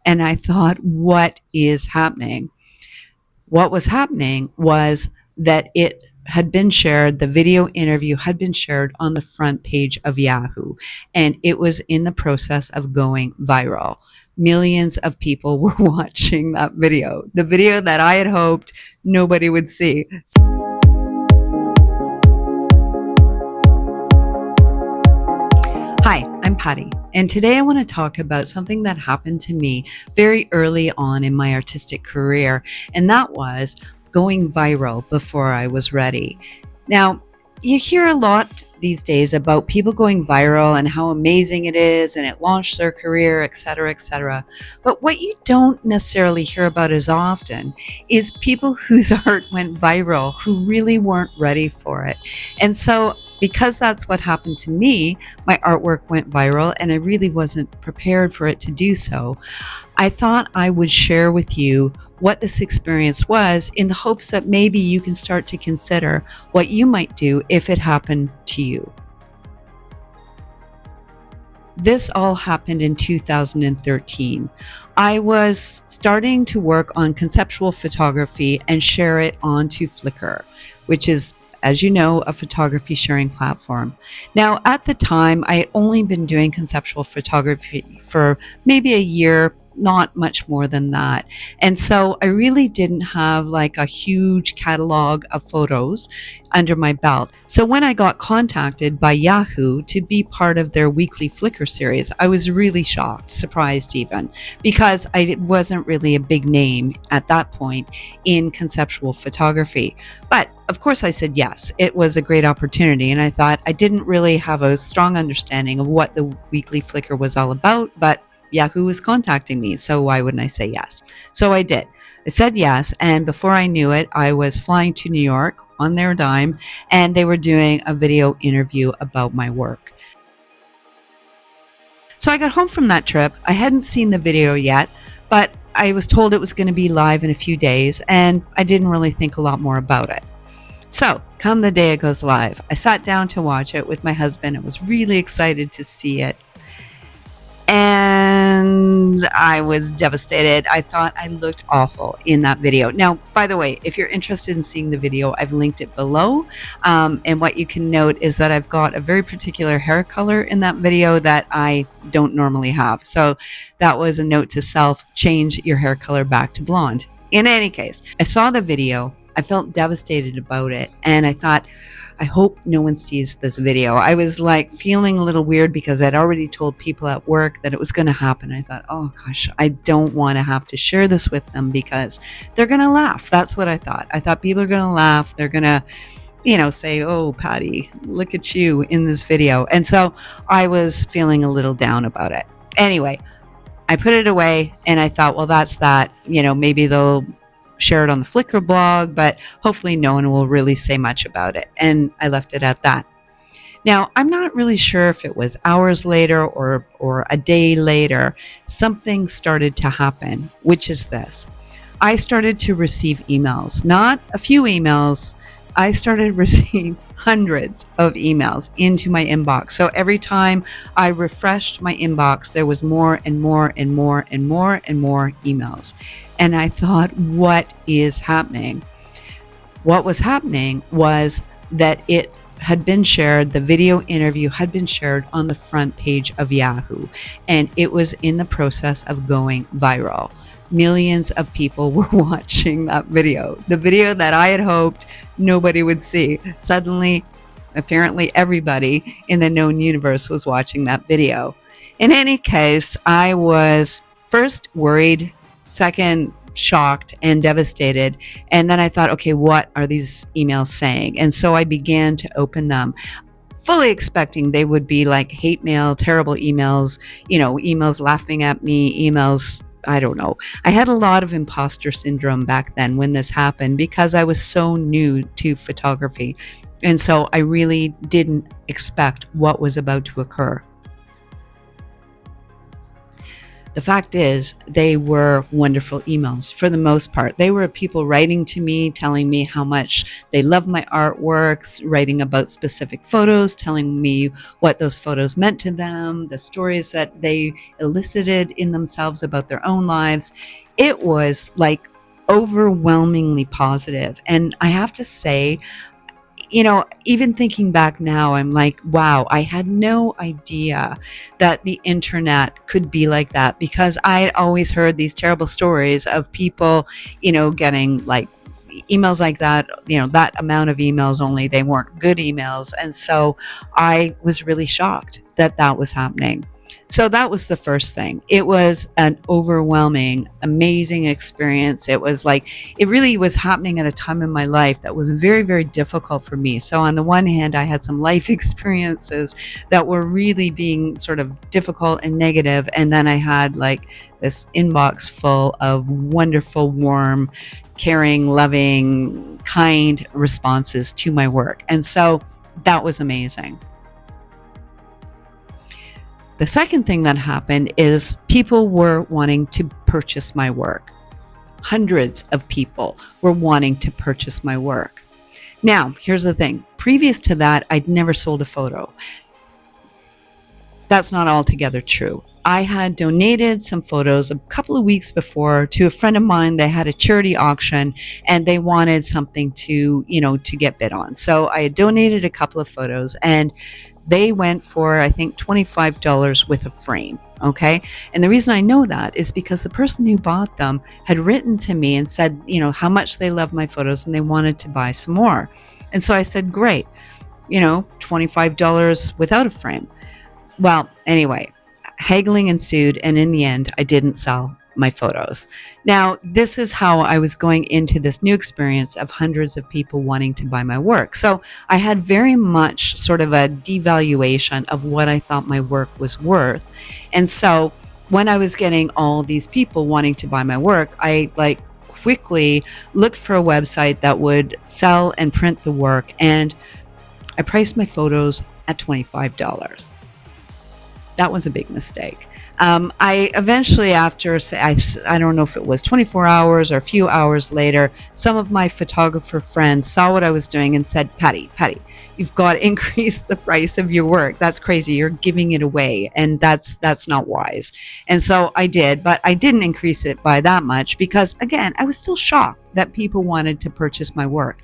And I thought, what is happening? What was happening was that it had been shared, the video interview had been shared on the front page of Yahoo, and it was in the process of going viral. Millions of people were watching that video, the video that I had hoped nobody would see. Hi, I'm Patty, and today I want to talk about something that happened to me very early on in my artistic career, and that was going viral before I was ready. Now, you hear a lot these days about people going viral and how amazing it is, and it launched their career, etc., etc. But what you don't necessarily hear about as often is people whose art went viral who really weren't ready for it. And so because that's what happened to me, my artwork went viral and I really wasn't prepared for it to do so. I thought I would share with you what this experience was in the hopes that maybe you can start to consider what you might do if it happened to you. This all happened in 2013. I was starting to work on conceptual photography and share it onto Flickr, which is, as you know, a photography sharing platform. Now, at the time, I had only been doing conceptual photography for maybe a year, not much more than that. And so I really didn't have like a huge catalog of photos under my belt. So when I got contacted by Yahoo to be part of their weekly Flickr series, I was really shocked, surprised even, because I wasn't really a big name at that point in conceptual photography. But of course I said yes. It was a great opportunity, and I thought I didn't really have a strong understanding of what the weekly Flickr was all about, but Yahoo was contacting me, so why wouldn't I say yes? So I did. I said yes, and before I knew it, I was flying to New York on their dime, and they were doing a video interview about my work. So I got home from that trip. I hadn't seen the video yet, but I was told it was going to be live in a few days, and I didn't really think a lot more about it. So, come the day it goes live, I sat down to watch it with my husband. I was really excited to see it. And I was devastated. I thought I looked awful in that video. Now, by the way, if you're interested in seeing the video, I've linked it below. And what you can note is that I've got a very particular hair color in that video that I don't normally have. So that was a note to self, change your hair color back to blonde. In any case, I saw the video. I felt devastated about it. And I thought, I hope no one sees this video. I was like feeling a little weird because I'd already told people at work that it was going to happen. I thought, oh gosh, I don't want to have to share this with them because they're going to laugh. That's what I thought. I thought people are going to laugh. They're going to, say, oh, Patty, look at you in this video. And so I was feeling a little down about it. Anyway, I put it away and I thought, well, that's that. Maybe they'll share it on the Flickr blog, but hopefully no one will really say much about it. And I left it at that. Now, I'm not really sure if it was hours later or a day later, something started to happen, which is this. I started to receive emails, not a few emails. I started to receive hundreds of emails into my inbox. So every time I refreshed my inbox, there was more and more and more and more and more emails. And I thought, what is happening? What was happening was that it had been shared, the video interview had been shared on the front page of Yahoo, and it was in the process of going viral. Millions of people were watching that video, the video that I had hoped nobody would see. Suddenly, apparently everybody in the known universe was watching that video. In any case, I was first worried, second shocked and devastated. And then I thought, okay, what are these emails saying? And so I began to open them, fully expecting they would be like hate mail, terrible emails, emails laughing at me, emails, I don't know. I had a lot of imposter syndrome back then when this happened because I was so new to photography. And so I really didn't expect what was about to occur. The fact is, they were wonderful emails for the most part. They were people writing to me, telling me how much they love my artworks, writing about specific photos, telling me what those photos meant to them, the stories that they elicited in themselves about their own lives. It was like overwhelmingly positive. And I have to say, even thinking back now, I'm like, wow, I had no idea that the internet could be like that, because I had always heard these terrible stories of people, getting like emails like that, that amount of emails, only they weren't good emails. And so I was really shocked that that was happening. So that was the first thing. It was an overwhelming, amazing experience. It was like, it really was happening at a time in my life that was very, very difficult for me. So on the one hand, I had some life experiences that were really being sort of difficult and negative. And then I had like this inbox full of wonderful, warm, caring, loving, kind responses to my work. And so that was amazing. The second thing that happened is people were wanting to purchase my work. Hundreds of people were wanting to purchase my work. Now, here's the thing. Previous to that, I'd never sold a photo. That's not altogether true. I had donated some photos a couple of weeks before to a friend of mine. They had a charity auction and they wanted something to get bid on. So I had donated a couple of photos and they went for, I think, $25 with a frame. Okay. And the reason I know that is because the person who bought them had written to me and said, how much they love my photos and they wanted to buy some more. And so I said, great, $25 without a frame. Well, anyway, haggling ensued, and in the end, I didn't sell my photos. Now, this is how I was going into this new experience of hundreds of people wanting to buy my work. So I had very much sort of a devaluation of what I thought my work was worth. And so when I was getting all these people wanting to buy my work, I quickly looked for a website that would sell and print the work. And I priced my photos at $25. That was a big mistake. I eventually, after, I don't know if it was 24 hours or a few hours later, some of my photographer friends saw what I was doing and said, Patty, you've got to increase the price of your work. That's crazy. You're giving it away. And that's not wise. And so I did, but I didn't increase it by that much because, again, I was still shocked that people wanted to purchase my work.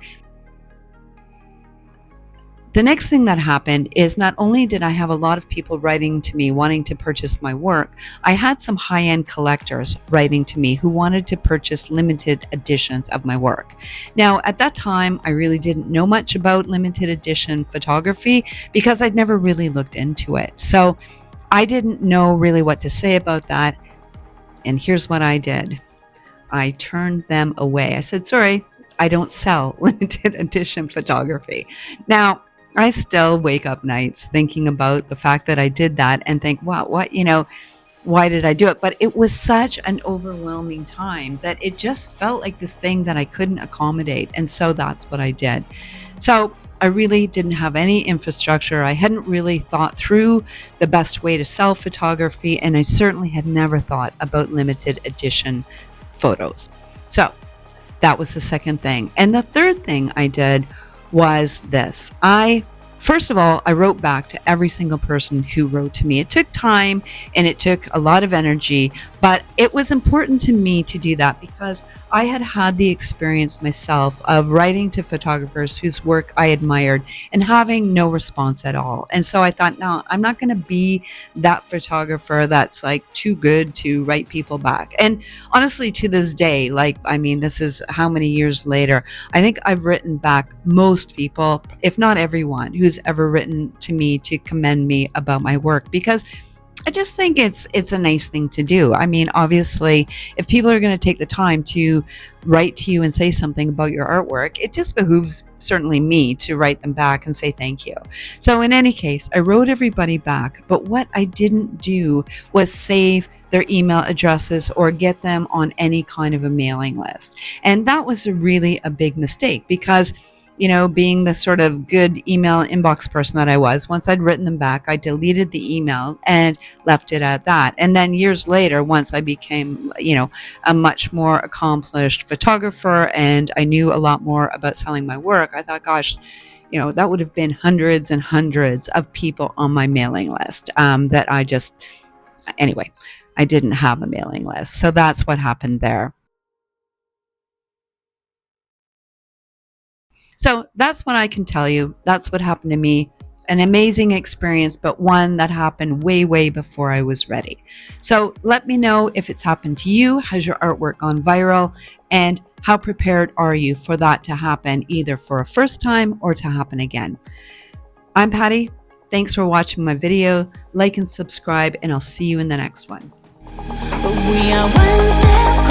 The next thing that happened is not only did I have a lot of people writing to me wanting to purchase my work, I had some high-end collectors writing to me who wanted to purchase limited editions of my work. Now, at that time, I really didn't know much about limited edition photography because I'd never really looked into it. So I didn't know really what to say about that. And here's what I did. I turned them away. I said, sorry, I don't sell limited edition photography. Now, I still wake up nights thinking about the fact that I did that and think, wow, why did I do it? But it was such an overwhelming time that it just felt like this thing that I couldn't accommodate. And so that's what I did. So I really didn't have any infrastructure. I hadn't really thought through the best way to sell photography. And I certainly had never thought about limited edition photos. So that was the second thing. And the third thing I did was this. First of all, I wrote back to every single person who wrote to me. It took time and it took a lot of energy, but it was important to me to do that because I had had the experience myself of writing to photographers whose work I admired and having no response at all. And so I thought, no, I'm not going to be that photographer that's like too good to write people back. And honestly, to this day, this is how many years later, I think I've written back most people, if not everyone, who's ever written to me to commend me about my work, because I just think it's a nice thing to do. I mean, obviously, if people are going to take the time to write to you and say something about your artwork, it just behooves certainly me to write them back and say thank you. So in any case, I wrote everybody back, but what I didn't do was save their email addresses or get them on any kind of a mailing list. And that was really a big mistake because being the sort of good email inbox person that I was, once I'd written them back, I deleted the email and left it at that. And then years later, once I became, a much more accomplished photographer and I knew a lot more about selling my work, I thought, gosh, that would have been hundreds and hundreds of people on my mailing list that anyway, I didn't have a mailing list. So that's what happened there. So that's what I can tell you. That's what happened to me. An amazing experience, but one that happened way, way before I was ready. So let me know if it's happened to you. Has your artwork gone viral? And how prepared are you for that to happen, either for a first time or to happen again? I'm Patty. Thanks for watching my video. Like and subscribe, and I'll see you in the next one. We are one step